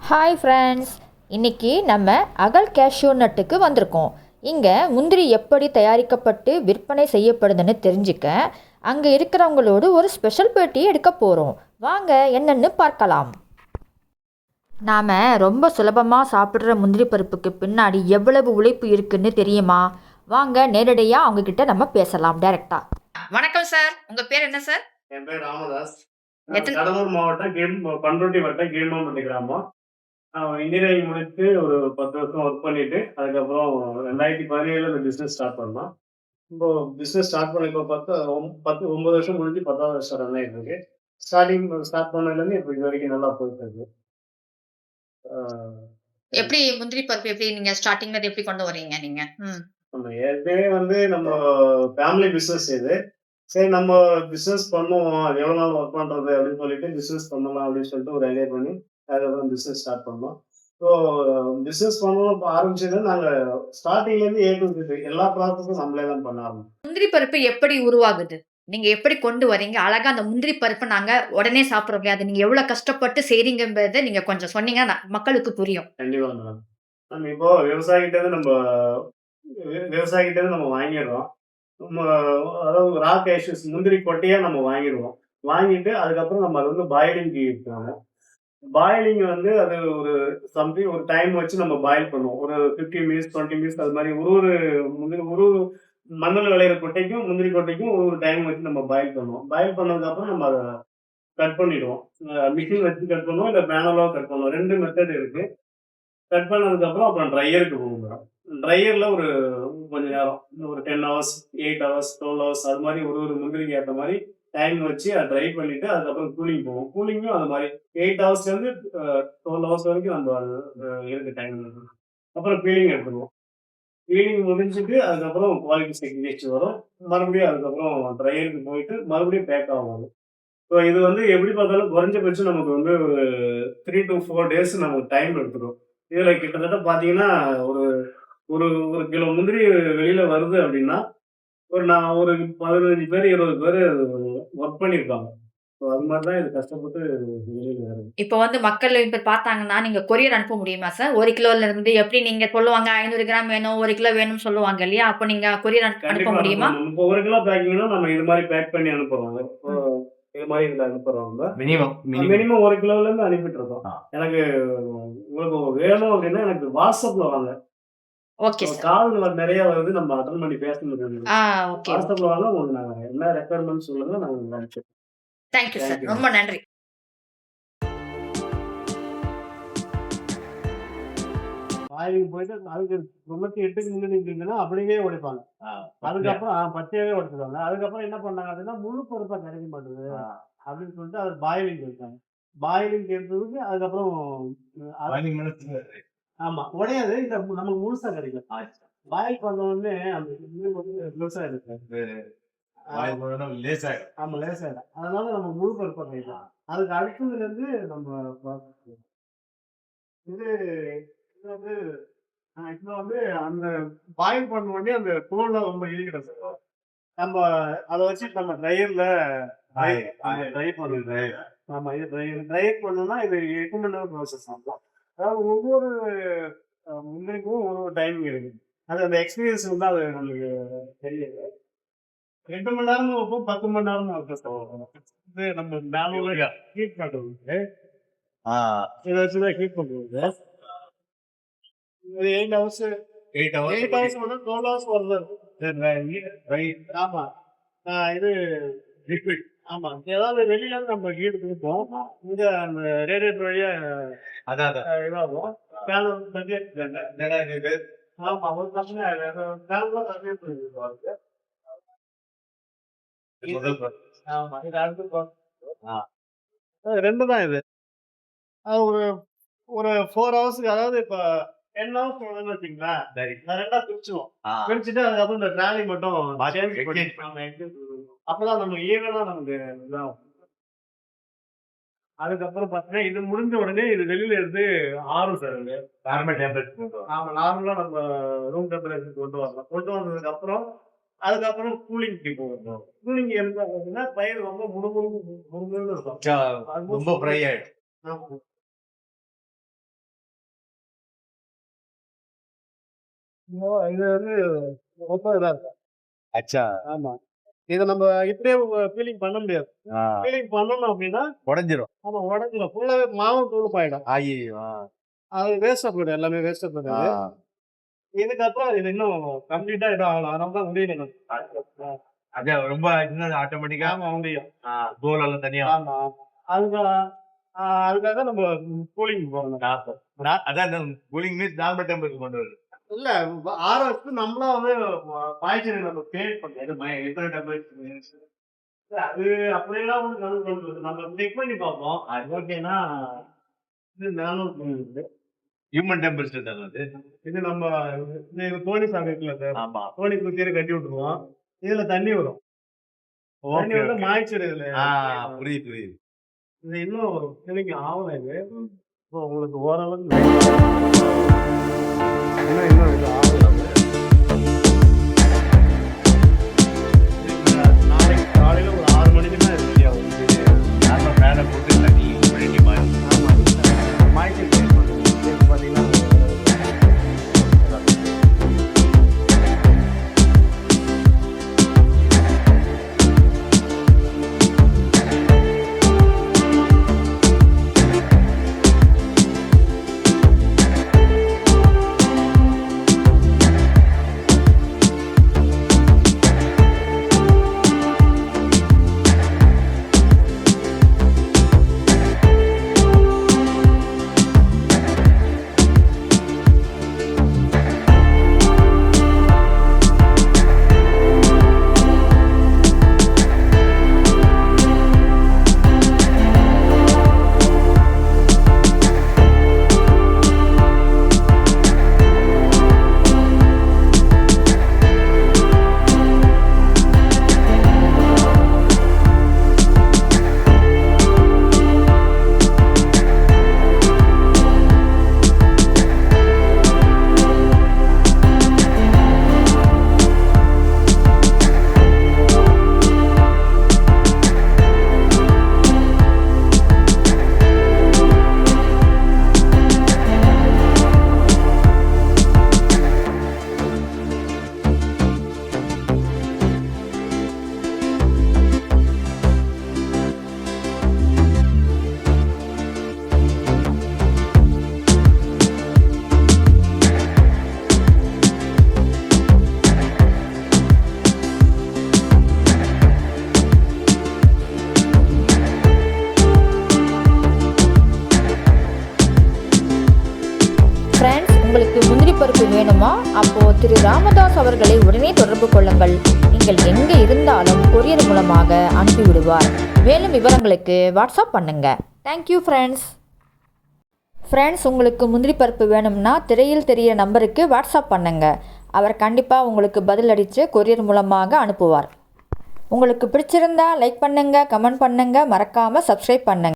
Hi friends, இன்றைக்கி நம்ம அகல் கேஷ்யூ நட்டுக்கு வந்திருக்கோம். இங்கே முந்திரி எப்படி தயாரிக்கப்பட்டு விற்பனை செய்யப்படுதுன்னு தெரிஞ்சுக்க அங்கே இருக்கிறவங்களோடு ஒரு ஸ்பெஷல் பேட்டி எடுக்க போகிறோம். வாங்க என்னென்னு பார்க்கலாம். நாம் ரொம்ப சுலபமாக சாப்பிட்ற முந்திரி பருப்புக்கு பின்னாடி எவ்வளவு உழைப்பு இருக்குன்னு தெரியுமா? வாங்க நேரடியாக அவங்கக்கிட்ட நம்ம பேசலாம் டைரெக்டாக. வணக்கம் சார், உங்கள் பேர் என்ன சார்? என் பேர் ராமதாஸ். கடலூர் மாவட்டம் பண்ருட்டி வட்டம் கீழ்மாம்பட்டி கிராமம். இன்ஜினியரிங் முடிச்சு ஒரு 10 வருஷம் ஒர்க் பண்ணிட்டு, அதுக்கப்புறம் 2017 இந்த பிசினஸ் ஸ்டார்ட் பண்ணோம். இப்போ பிசினஸ் ஸ்டார்ட் பண்ண இப்போ பார்த்தா 9 வருஷம் முடிஞ்சு 10வது வருஷம் ரன் ஆயிட்டு இருக்கு. ஸ்டார்ட் பண்ணதுலேருந்து இப்போ இது வரைக்கும் நல்லா போயிட்டு இருக்கு. எப்படி முந்திரி பருப்பு எப்படி நீங்க ஸ்டார்டிங்ல எப்படி கொண்டு வரீங்க நீங்க? நம்ம ஏற்கனவே நம்ம ஃபேமிலி பிசினஸ் இது. சரி நம்ம பிசினஸ் பண்ணுவோம். அது எவ்வளோ நாள் ஒர்க் பண்றது அப்படின்னு சொல்லிட்டு பிசினஸ் பண்ணலாம் அப்படின்னு சொல்லிட்டு ஒரு ஐடியா பண்ணி அதுக்கப்புறம் பிசினஸ் ஸ்டார்ட் பண்ணோம். ஸோ பிசினஸ் பண்ணணும் ஆரம்பிச்சது நாங்க ஸ்டார்டிங்ல இருந்து ஏ டு Z எல்லா ப்ராசஸும் நம்மளே தான் பண்ண ஆரம்பிச்சோம். முந்திரி பருப்பு எப்படி உருவாகுது? நீங்க எப்படி கொண்டு வரீங்க? அழகா அந்த முந்திரி பருப்பு நாங்க உடனே சாப்பிடுறோம் இல்லையா? அது நீங்க எவ்வளவு கஷ்டப்பட்டு செய்றீங்கன்றத நீங்க கொஞ்சம் சொன்னீங்கன்னா மக்களுக்கு புரியும். கண்டிப்பா மேடம். நம்ம இப்போ விவசாயிகிட்ட இருந்து நம்ம வாங்கிடுறோம். நம்ம அதாவது ரா கேஷ்யூஸ் முந்திரி கொட்டையா நம்ம வாங்கிடுவோம். வாங்கிட்டு அதுக்கப்புறம் நம்ம அதை வந்து பாயிலிங்க்கு யூஸ் பண்ணுவோம். பாயிலிங் வந்து அது ஒரு சம்திங் ஒரு டைம் வச்சு நம்ம பாயில் பண்ணுவோம். ஒரு 15 மினிட்ஸ், 20 மினிட்ஸ் அது மாரி ஒரு ஒரு முந்திரி ஒரு மண்ணுல விளையிற கொட்டைக்கும், முந்திரி கொட்டைக்கும் ஒரு டைம் வச்சு நம்ம பாயில் பண்ணுவோம். பாயில் பண்ணதுக்கப்புறம் நம்ம அத கட் பண்ணிடுவோம். மிஷின் வச்சு கட் பண்ணுவோம், இல்ல மேனுவலா கட் பண்ணுவோம். 2 மெத்தட் இருக்கு. கட் பண்ணதுக்கப்புறம் அப்புறம் ட்ரையருக்கு போகும் மேடம். ட்ரையர்ல ஒரு கொஞ்ச நேரம் ஒரு 10 ஹவர்ஸ், 8 ஹவர்ஸ், 12 ஹவர்ஸ் அது மாரி ஒரு ஒரு முந்திரிக்கு ஏத்த மாரி டைம் வச்சு அத ட்ரை பண்ணிட்டு அதுக்கப்புறம் கூலிங் போகும். கூலிங்கும் அது மாரி 8 ஹவர்ஸ்லேருந்து 12 ஹவர்ஸ் வரைக்கும் நம்ம அது இருக்கு டைம். அப்புறம் பீலிங் எடுத்துருவோம். பீலிங் முடிஞ்சுட்டு அதுக்கப்புறம் குவாலிட்டி செக் வரும். மறுபடியும் அதுக்கப்புறம் ட்ரையருக்கு போயிட்டு மறுபடியும் பேக் ஆகும் அது. ஸோ இது வந்து எப்படி பார்த்தாலும் குறைஞ்சபட்சம் நமக்கு வந்து ஒரு 3 to 4 டேஸ் நமக்கு டைம் எடுத்துக்கும். இதுல கிட்டத்தட்ட பார்த்தீங்கன்னா, ஒரு ஒரு ஒரு கிலோ முந்திரி வெளியில வருது அப்படின்னா, ஒரு 15 பேர், 20 பேரு ஒர்க் பண்ணியிருப்பாங்க. ஸோ அது மாரி தான் இது கஷ்டப்பட்டு வெளியில வருது. இப்ப வந்து மக்கள் இப்ப பார்த்தாங்கன்னா, நீங்க கொரியர் அனுப்ப முடியுமா சார்? 1 கிலோல இருந்து எப்படி நீங்க சொல்லுவாங்க 500 கிராம் வேணும், 1 கிலோ வேணும்னு சொல்லுவாங்க இல்லையா? அப்ப நீங்க கொரியர் அனுப்ப கண்டிப்பா முடியுமா? அனுப்புவோம். இப்போ 1 கிலோ பேக்கிங்னா நம்ம இது மாரி பேக் பண்ணி அனுப்புறோம். இப்போ இது மாரி இதுல அனுப்புறோம் நம்ம. மினிமம் 1 கிலோலேருந்து அனுப்பிட்டு இருக்கோம். எனக்கு உங்களுக்கு வேணும் அப்படின்னா எனக்கு WhatsAppல வாங்க. Okay sir. கால் நெறைய வருது. நம்ம அட்டெண்ட் பண்ணி பேச முடியாது. ஓகே. WhatsAppல வாங்க உங்களுக்கு நாங்க என்ன ரெக்யர்மென்ட் சொல்லுங்க நான் உங்களுக்கு அனுப்பிச்சு thank you sir. Thank you. ரொம்ப நன்றி. பாயிலிங் போயிட்டு அதுக்கு 98க்கு முன்னாடி அப்படியே உடைப்பாங்க. அதுக்கப்புறம் பச்சையாவே உடைச்சிருவாங்க. அதுக்கப்புறம் என்ன பண்ணாங்க அப்படின்னா, முழு பருப்பா கிடைக்க மாட்டேங்குது அப்படின்னு சொல்லிட்டு அது பாயிலிங் எடுத்தாங்க. பாயிலிங் எடுத்ததுக்கு அதுக்கப்புறம் ஆமா உடையாது. இந்த நமக்கு முழுசா கிடைக்கும். பாயில் பண்ண உடனே அந்த இது வந்து முழுசா இருக்கு. ஆமா லேசாயிடும். அதனால நம்ம முழு பருப்பா கிடைக்கும். அதுக்கு அடுத்ததுல இருந்து நம்ம இது இது வந்து இப்ப வந்து அந்த பாயில் பண்ண உடனே அந்த தோல்லாம் ரொம்ப இறுகிடும் சார். நம்ம அத வச்சு நம்ம ட்ரையர்ல ட்ரை பண்ணணும். ஆமா இது ட்ரை பண்ணணும்னா இது 8 மணி நேரம் ப்ராசஸ் ஆகும். அதாவது ஒவ்வொரு முந்திரிக்கும் ஒரு டைமிங் இருக்கு. அது அந்த எக்ஸ்பீரியன்ஸ் வந்து அது நமக்கு தெரியுது. 8 மணி நேரமும் வைப்போம், 10 மணி நேரமும் வைப்போம் சார். இது நம்ம மேனுவலா ஹீட் பண்றது. இதை வச்சுதான் ஹீட் பண்றது. இது 8 ஹவர்ஸ் 8 ஹவர்ஸ் வந்து 12 ஹவர்ஸ் வருது. ஆமா. இது லிக்விட். ஆமா. ஏதாவது வெளியில இருந்து நம்ம ஹீட் குடுப்போம். இங்க அந்த ரேடியேட்டர் வழியா இதாகும். ஃபேன் வந்து தண்ணி ஆமா. ஒரு பிரச்சனை ஃபேன்ல தண்ணி போயிடுது. ஆமா. இது அடுத்து 2 தான் இது. அது ஒரு ஒரு 4 ஹவர்ஸ்க்கு அதாவது இப்ப 10 ஹவர்ஸ் போடுறோம்னு வச்சுக்கங்களேன். நான் 2ஆ பிரிச்சுருவோம். பிரிச்சுட்டு அதுக்கப்புறம் இந்த ட்ராலி மட்டும் சேஞ்ச் பண்ணி அப்பதான் நமக்கு ஈவனா நமக்கு இதாகும். அதுக்கப்புறம் பார்த்தீங்கன்னா, இது முடிஞ்ச உடனே இது வெளியில எடுத்து ஆறும் சார் இது. நார்மல் டெம்பரேச்சர் ஆமா. நார்மலா நம்ம ரூம் டெம்பரேச்சர் கொண்டு வரலாம். கொண்டு வந்ததுக்கு அப்புறம் அதுக்கப்புறம் கூலிங்க்கு போகும். கூலிங் எந்த அப்படின்னா பயிர் ரொம்ப முறுமுறுன்னு இருக்கும். ரொம்ப ஃப்ரை ஆயிடும். ஆமா. இது வந்து ரொம்ப இதா இருக்கும். அச்சா. ஆமா. இத நம்ம இப்படியே பீலிங் பண்ண முடியாது. ஆ. பீலிங் பண்ணணும் அப்படின்னா, உடைஞ்சிரும். ஆமா உடைஞ்சிரும். ஃபுல்லாவே மாவும் தூளுமாயிடும். ஐயய்யோ! அது வேஸ்ட்டா போயிடும். எல்லாமே வேஸ்ட்டா ஆ. போயிடும். இதுக்கப்புறம் இது இன்னும் கம்ப்ளீட்டா இதாகணும். அதனால தான் முடியல எனக்கு. அதான் ரொம்ப இன்னும் ஆட்டோமேட்டிக்கா ஆமா முடியும். தோல் எல்லாம் தனியா ஆமா. அதுக்கு அதுக்காக நம்ம கூலிங் போடணும். அதான் கூலிங் மீன்ஸ் நார்மல் டெம்பரேச்சர் கொண்டு வருது. இல்ல ஆற வச்சு நம்மளா வந்து பாய்ச்சல் நம்ம கிரியேட் பண்ணணும். எத்தனை டெம்பரேச்சர் அது அப்படியெல்லாம் வந்து நம்ம செக் பண்ணி பார்ப்போம். அது ஓகேன்னா இது 400 ஹியூமன் டெம்பரேச்சர் தானே அது. இது நம்ம இது கோழி சாக்கு இருக்குல்ல சார், ஆமா. கோழி குத்தியில கட்டி விட்டுருவோம். இதுல தண்ணி வரும். தண்ணி ஓகே, வந்து ஓகே. மாய்ச்சல் இதுல புரியுது, புரியுது. இது இன்னும் எனக்கு ஆகல இது. இப்போ உங்களுக்கு ஓரளவுக்கு இன்னும் இது ஆகல. நாளைக்கு காலையில ஒரு 6 மணிக்கு தான் இது ரெடி ஆகும். நார்மல் மேல போட்டு தண்ணி ரெடி மாதிரி. ஆமா. மாய்ச்சல் கிரியேட் பண்ணுறது. இது பார்த்தீங்கன்னா ஃப்ரெண்ட்ஸ், உங்களுக்கு முந்திரி பருப்பு வேணுமா? அப்போது திரு ராமதாஸ் அவர்களை உடனே தொடர்பு கொள்ளுங்கள். நீங்கள் எங்கே இருந்தாலும் கொரியர் மூலமாக அனுப்பிவிடுவார். மேலும் விவரங்களுக்கு வாட்ஸ்அப் பண்ணுங்க. Thank you friends. உங்களுக்கு முந்திரி பருப்பு வேணும்னா திரையில் தெரிகிற நம்பருக்கு வாட்ஸ்அப் பண்ணுங்க. அவர் கண்டிப்பாக உங்களுக்கு பதில் அடித்து கொரியர் மூலமாக அனுப்புவார். உங்களுக்கு பிடிச்சிருந்தா லைக் பண்ணுங்கள், கமெண்ட் பண்ணுங்கள், மறக்காமல் சப்ஸ்கிரைப் பண்ணுங்கள்.